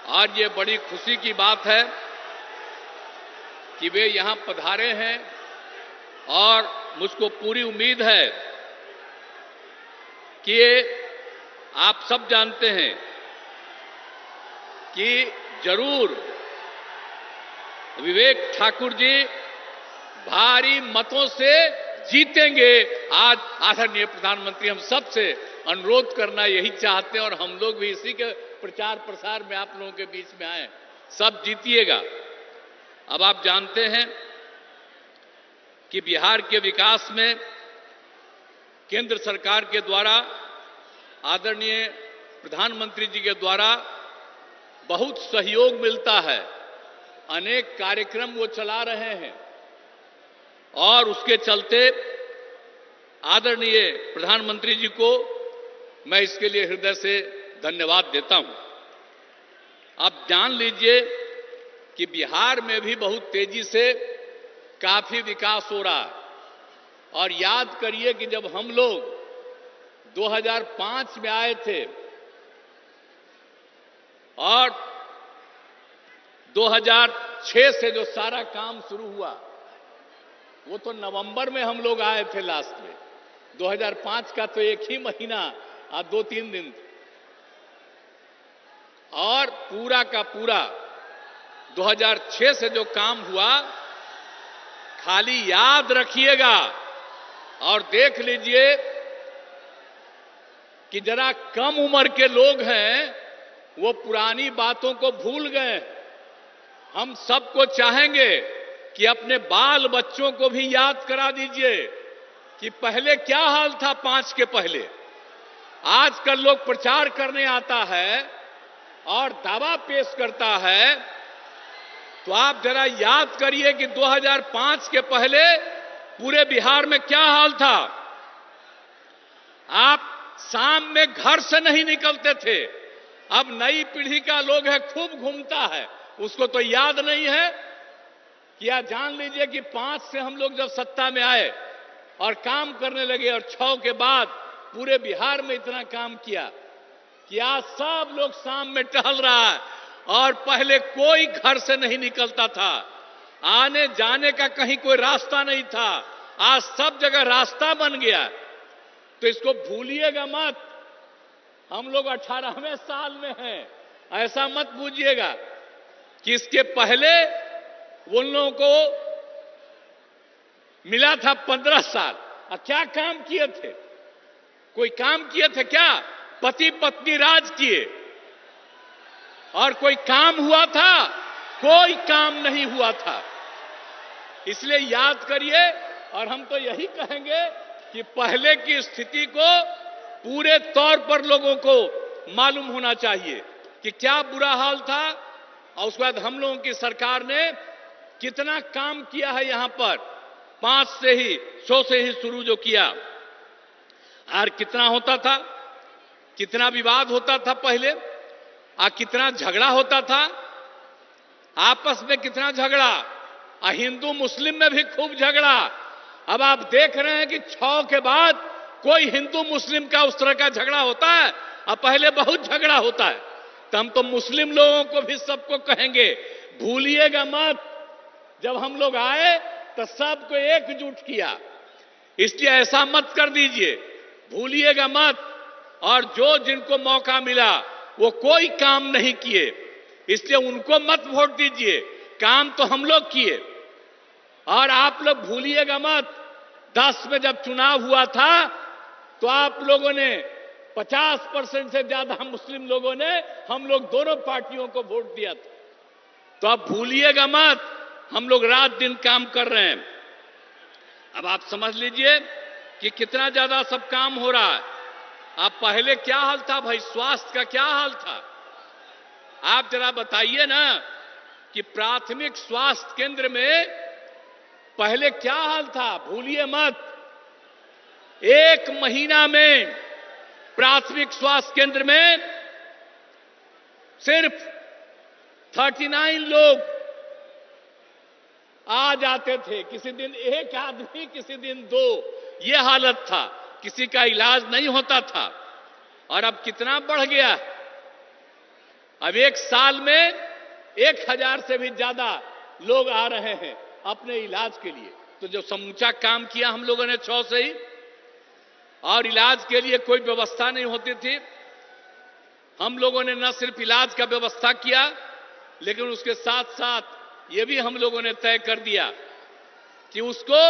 आज ये बड़ी खुशी की बात है कि वे यहां पधारे हैं और मुझको पूरी उम्मीद है कि आप सब जानते हैं कि जरूर विवेक ठाकुर जी भारी मतों से जीतेंगे। आज आदरणीय प्रधानमंत्री हम सब से अनुरोध करना यही चाहते हैं और हम लोग भी इसी के प्रचार प्रसार में आप लोगों के बीच में आए, सब जीतिएगा। अब आप जानते हैं कि बिहार के विकास में केंद्र सरकार के द्वारा आदरणीय प्रधानमंत्री जी के द्वारा बहुत सहयोग मिलता है। अनेक कार्यक्रम वो चला रहे हैं और उसके चलते आदरणीय प्रधानमंत्री जी को मैं इसके लिए हृदय से धन्यवाद देता हूं। आप जान लीजिए कि बिहार में भी बहुत तेजी से काफी विकास हो रहा है और याद करिए कि जब हम लोग 2005 में आए थे और 2006 से जो सारा काम शुरू हुआ वो तो नवंबर में हम लोग आए थे लास्ट में। 2005 का तो एक ही महीना और 2-3 दिन और पूरा का पूरा 2006 से जो काम हुआ खाली याद रखिएगा और देख लीजिए कि जरा कम उम्र के लोग हैं वो पुरानी बातों को भूल गए। हम सबको चाहेंगे कि अपने बाल बच्चों को भी याद करा दीजिए कि पहले क्या हाल था 5 के पहले। आजकल लोग प्रचार करने आता है और दावा पेश करता है, तो आप जरा याद करिए कि 2005 के पहले पूरे बिहार में क्या हाल था। आप शाम में घर से नहीं निकलते थे। अब नई पीढ़ी का लोग है खूब घूमता है, उसको तो याद नहीं है। क्या जान लीजिए कि 5 से हम लोग जब सत्ता में आए और काम करने लगे और 6 के बाद पूरे बिहार में इतना काम किया कि आज सब लोग शाम में टहल रहा है और पहले कोई घर से नहीं निकलता था। आने जाने का कहीं कोई रास्ता नहीं था, आज सब जगह रास्ता बन गया। तो इसको भूलिएगा मत। हम लोग 18वें साल में हैं, ऐसा मत बूझिएगा कि इसके पहले उन लोगों को मिला था 15 साल। और क्या काम किए थे? कोई काम किए थे क्या? पति पत्नी राज किए और कोई काम हुआ था? कोई काम नहीं हुआ था। इसलिए याद करिए और हम तो यही कहेंगे कि पहले की स्थिति को पूरे तौर पर लोगों को मालूम होना चाहिए कि क्या बुरा हाल था और उसके बाद हम लोगों की सरकार ने कितना काम किया है। यहां पर 5 से ही 100 से ही शुरू जो किया और कितना होता था, कितना विवाद होता था पहले और कितना झगड़ा होता था आपस में, कितना झगड़ा और हिंदू मुस्लिम में भी खूब झगड़ा। अब आप देख रहे हैं कि 6 के बाद कोई हिंदू मुस्लिम का उस तरह का झगड़ा होता है और पहले बहुत झगड़ा होता है। तो हम तो मुस्लिम लोगों को भी सबको कहेंगे भूलिएगा मत, जब हम लोग आए तो सबको एकजुट किया, इसलिए ऐसा मत कर दीजिए, भूलिएगा मत। और जो जिनको मौका मिला वो कोई काम नहीं किए, इसलिए उनको मत वोट दीजिए। काम तो हम लोग किए। और आप लोग भूलिएगा मत, 10 में जब चुनाव हुआ था तो आप लोगों ने 50% से ज्यादा मुस्लिम लोगों ने हम लोग दोनों पार्टियों को वोट दिया था। तो आप भूलिएगा मत, हम लोग रात दिन काम कर रहे हैं। अब आप समझ लीजिए कि कितना ज्यादा सब काम हो रहा है। अब पहले क्या हाल था भाई, स्वास्थ्य का क्या हाल था? आप जरा बताइए ना कि प्राथमिक स्वास्थ्य केंद्र में पहले क्या हाल था। भूलिए मत, 1 महीना में प्राथमिक स्वास्थ्य केंद्र में सिर्फ 39 लोग आ जाते थे। किसी दिन 1 आदमी, किसी दिन 2, ये हालत था। किसी का इलाज नहीं होता था। और अब कितना बढ़ गया। अब एक साल में 1000 से भी ज्यादा लोग आ रहे हैं अपने इलाज के लिए। तो जो समूचा काम किया हम लोगों ने 6 से ही, और इलाज के लिए कोई व्यवस्था नहीं होती थी। हम लोगों ने न सिर्फ इलाज का व्यवस्था किया, लेकिन उसके साथ साथ ये भी हम लोगों ने तय कर दिया कि उसको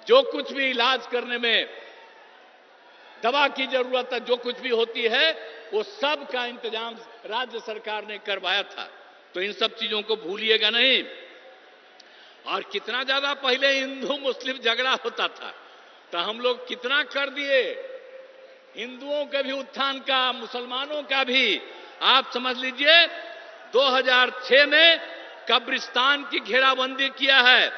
जो कुछ भी इलाज करने में दवा की जरूरत है, जो कुछ भी होती है, वो सब का इंतजाम राज्य सरकार ने करवाया था। तो इन सब चीजों को भूलिएगा नहीं। और कितना ज्यादा पहले हिंदू मुस्लिम झगड़ा होता था, तो हम लोग कितना कर दिए, हिंदुओं के भी उत्थान का, मुसलमानों का भी। आप समझ लीजिए 2006 में कब्रिस्तान की घेराबंदी किया है,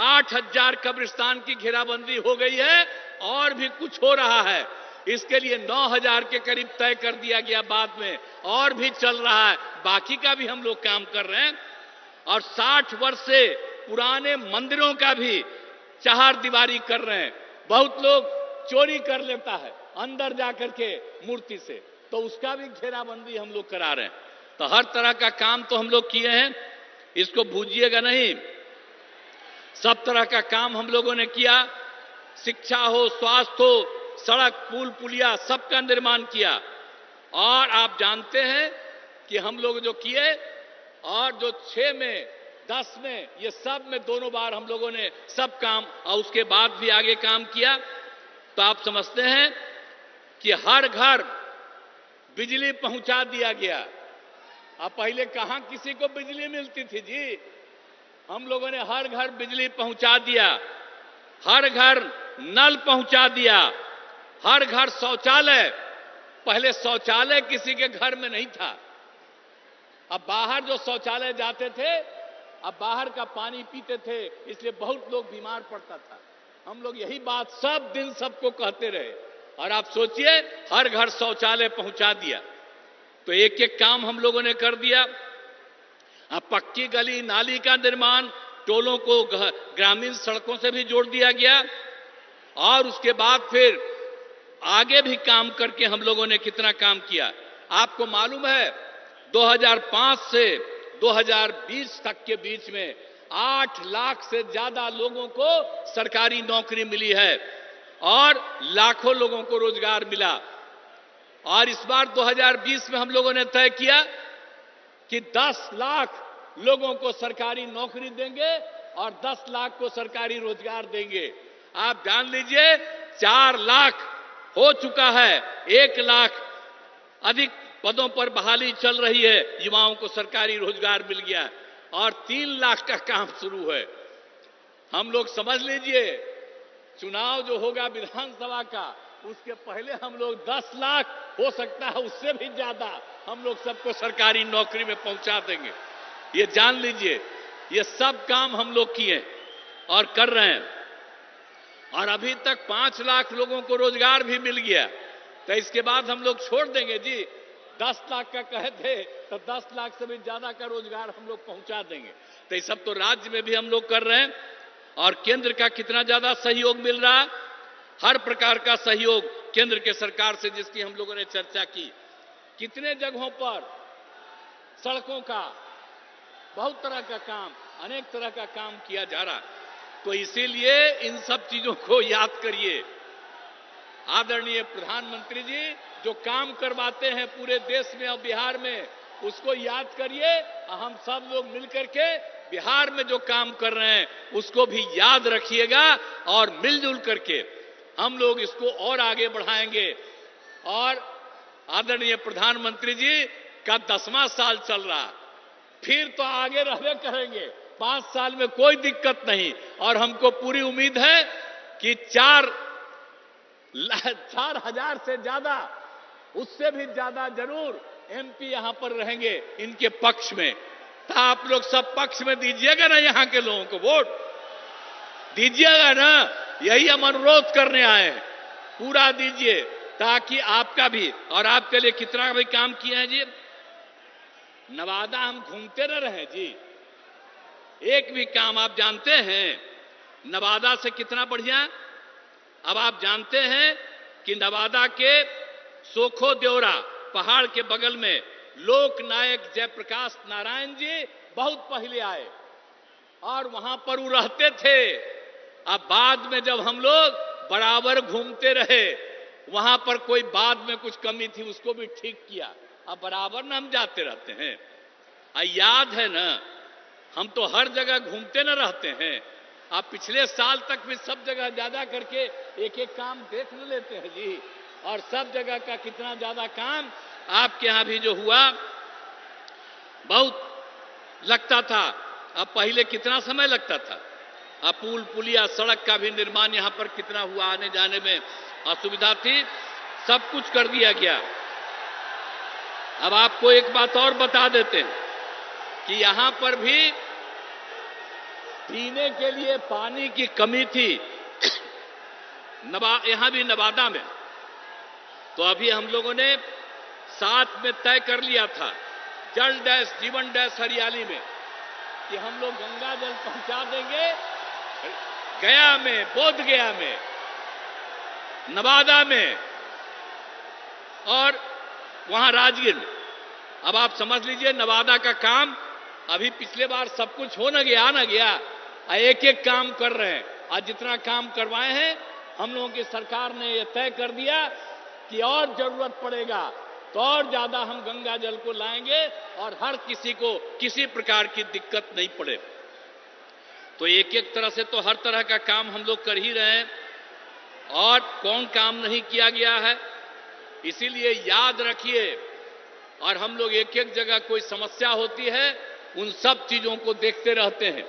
8000 कब्रिस्तान की घेराबंदी हो गई है, और भी कुछ हो रहा है। इसके लिए 9000 के करीब तय कर दिया गया बाद में, और भी चल रहा है, बाकी का भी हम लोग काम कर रहे हैं। और 60 वर्ष से पुराने मंदिरों का भी चार दीवारी कर रहे हैं। बहुत लोग चोरी कर लेता है अंदर जाकर के मूर्ति से, तो उसका भी घेराबंदी हम लोग करा रहे हैं। तो हर तरह का काम तो हम लोग किए हैं, इसको भूलिएगा नहीं। सब तरह का काम हम लोगों ने किया, शिक्षा हो, स्वास्थ्य हो, सड़क पुल पुलिया सबका निर्माण किया। और आप जानते हैं कि हम लोग जो किए, और जो 6 में 10 में, ये सब में दोनों बार हम लोगों ने सब काम, और उसके बाद भी आगे काम किया। तो आप समझते हैं कि हर घर बिजली पहुंचा दिया गया। अब पहले कहां किसी को बिजली मिलती थी जी, हम लोगों ने हर घर बिजली पहुंचा दिया, हर घर नल पहुंचा दिया, हर घर शौचालय। पहले शौचालय किसी के घर में नहीं था। अब बाहर जो शौचालय जाते थे, अब बाहर का पानी पीते थे, इसलिए बहुत लोग बीमार पड़ता था। हम लोग यही बात सब दिन सबको कहते रहे, और आप सोचिए हर घर शौचालय पहुंचा दिया। तो एक एक काम हम लोगों ने कर दिया। अब पक्की गली नाली का निर्माण, टोलों को ग्रामीण सड़कों से भी जोड़ दिया गया। और उसके बाद फिर आगे भी काम करके हम लोगों ने कितना काम किया। आपको मालूम है 2005 से 2020 तक के बीच में 8 लाख से ज्यादा लोगों को सरकारी नौकरी मिली है, और लाखों लोगों को रोजगार मिला। और इस बार 2020 में हम लोगों ने तय किया कि 10 लाख लोगों को सरकारी नौकरी देंगे और 10 लाख को सरकारी रोजगार देंगे। आप जान लीजिए 4 लाख हो चुका है, 1 लाख अधिक पदों पर बहाली चल रही है, युवाओं को सरकारी रोजगार मिल गया है, और 3 लाख का काम शुरू है। हम लोग समझ लीजिए चुनाव जो होगा विधानसभा का, उसके पहले हम लोग 10 लाख, हो सकता है उससे भी ज्यादा, हम लोग सबको सरकारी नौकरी में पहुंचा देंगे। ये जान लीजिए, ये सब काम हम लोग किए और कर रहे हैं। और अभी तक 5 लाख लोगों को रोजगार भी मिल गया। तो इसके बाद हम लोग छोड़ देंगे जी, 10 लाख का कहे थे, तो 10 लाख से भी ज्यादा का रोजगार हम लोग पहुंचा देंगे। तो ये सब तो राज्य में भी हम लोग कर रहे हैं। और केंद्र का कितना ज्यादा सहयोग मिल रहा, हर प्रकार का सहयोग केंद्र के सरकार से, जिसकी हम लोगों ने चर्चा की। कितने जगहों पर सड़कों का, बहुत तरह का काम, अनेक तरह का काम किया जा रहा। तो इसीलिए इन सब चीजों को याद करिए। आदरणीय प्रधानमंत्री जी जो काम करवाते हैं पूरे देश में और बिहार में, उसको याद करिए। हम सब लोग मिलकर के बिहार में जो काम कर रहे हैं उसको भी याद रखिएगा, और मिलजुल करके हम लोग इसको और आगे बढ़ाएंगे। और आदरणीय प्रधानमंत्री जी का 10वां साल चल रहा, फिर तो आगे रहने करेंगे। 5 साल में कोई दिक्कत नहीं, और हमको पूरी उम्मीद है कि 4,000 से ज्यादा, उससे भी ज्यादा जरूर एमपी यहां पर रहेंगे इनके पक्ष में। तो आप लोग सब पक्ष में दीजिएगा ना, यहां के लोगों को वोट दीजिएगा ना, यही हम अनुरोध करने आए हैं। पूरा दीजिए, ताकि आपका भी, और आपके लिए कितना भी काम किए हैं जी। नवादा हम घूमते न रहे जी, एक भी काम आप जानते हैं नवादा से कितना बढ़िया। अब आप जानते हैं कि नवादा के सोखो देवरा पहाड़ के बगल में लोकनायक जयप्रकाश नारायण जी बहुत पहले आए और वहां पर वो रहते थे। अब बाद में जब हम लोग बराबर घूमते रहे, वहां पर कोई बाद में कुछ कमी थी उसको भी ठीक किया। अब बराबर ना हम जाते रहते हैं। याद है ना, हम तो हर जगह घूमते ना रहते हैं। आप पिछले साल तक भी सब जगह ज्यादा करके एक एक काम देख न लेते हैं जी, और सब जगह का कितना ज्यादा काम आपके यहां भी जो हुआ बहुत लगता था। अब पहले कितना समय लगता था। अब पुल पुलिया सड़क का भी निर्माण यहां पर कितना हुआ, आने जाने में असुविधा थी, सब कुछ कर दिया गया। अब आपको एक बात और बता देते हैं कि यहां पर भी पीने के लिए पानी की कमी थी यहां भी नवादा में। तो अभी हम लोगों ने साथ में तय कर लिया था जल डैश जीवन डैश हरियाली में कि हम लोग गंगा जल पहुंचा देंगे गया में, बोध गया में, नवादा में और वहां राजगीर में। अब आप समझ लीजिए नवादा का काम अभी पिछले बार सब कुछ हो न गया, एक एक काम कर रहे हैं। आज जितना काम करवाए हैं हम लोगों की सरकार ने यह तय कर दिया कि और जरूरत पड़ेगा तो और ज्यादा हम गंगा जल को लाएंगे और हर किसी को किसी प्रकार की दिक्कत नहीं पड़े। तो एक एक तरह से तो हर तरह का काम हम लोग कर ही रहे हैं, और कौन काम नहीं किया गया है। इसीलिए याद रखिए, और हम लोग एक एक जगह कोई समस्या होती है उन सब चीजों को देखते रहते हैं।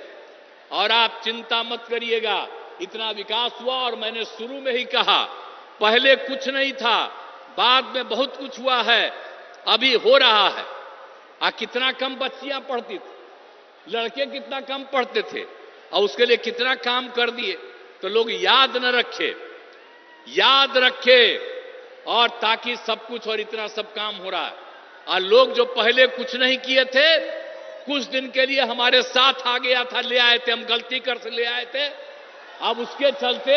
और आप चिंता मत करिएगा, इतना विकास हुआ और मैंने शुरू में ही कहा पहले कुछ नहीं था, बाद में बहुत कुछ हुआ है, अभी हो रहा है। कितना कम बच्चियां पढ़ती थी, लड़के कितना कम पढ़ते थे, और उसके लिए कितना काम कर दिए। तो लोग याद न रखे, याद रखे, और ताकि सब कुछ और इतना सब काम हो रहा है। और लोग जो पहले कुछ नहीं किए थे, कुछ दिन के लिए हमारे साथ आ गया था, ले आए थे, हम गलती कर से ले आए थे। अब उसके चलते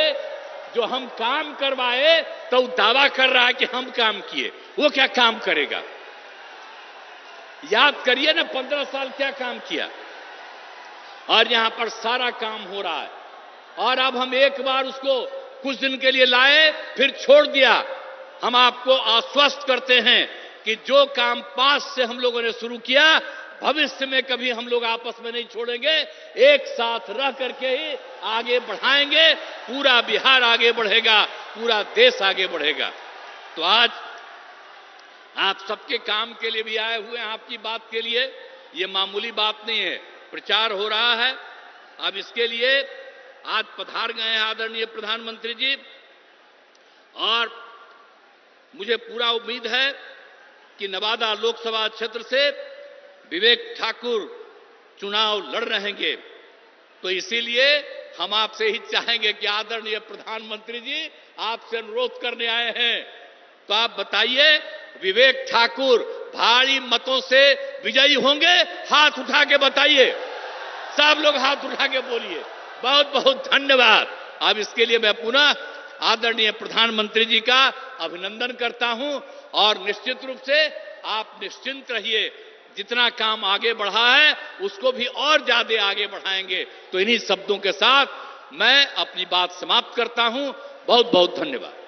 जो हम काम करवाए तो दावा कर रहा है कि हम काम किए, वो क्या काम करेगा। याद करिए ना 15 साल क्या काम किया, और यहां पर सारा काम हो रहा है। और अब हम एक बार उसको कुछ दिन के लिए लाए फिर छोड़ दिया। हम आपको आश्वस्त करते हैं कि जो काम पास से हम लोगों ने शुरू किया भविष्य में कभी हम लोग आपस में नहीं छोड़ेंगे, एक साथ रह करके ही आगे बढ़ाएंगे। पूरा बिहार आगे बढ़ेगा, पूरा देश आगे बढ़ेगा। तो आज आप सबके काम के लिए भी आए हुए हैं, आपकी बात के लिए। ये मामूली बात नहीं है, प्रचार हो रहा है। अब इसके लिए आज पधार गए हैं आदरणीय प्रधानमंत्री जी, और मुझे पूरा उम्मीद है कि नवादा लोकसभा क्षेत्र से विवेक ठाकुर चुनाव लड़ रहेंगे। तो इसीलिए हम आपसे ही चाहेंगे कि आदरणीय प्रधानमंत्री जी आपसे अनुरोध करने आए हैं, तो आप बताइए विवेक ठाकुर भारी मतों से विजयी होंगे? हाथ उठा के बताइए, सब लोग हाथ उठा के बोलिए। बहुत बहुत धन्यवाद। अब इसके लिए मैं पुनः आदरणीय प्रधानमंत्री जी का अभिनंदन करता हूं, और निश्चित रूप से आप निश्चिंत रहिए, जितना काम आगे बढ़ा है उसको भी और ज्यादा आगे बढ़ाएंगे। तो इन्हीं शब्दों के साथ मैं अपनी बात समाप्त करता हूं। बहुत बहुत धन्यवाद।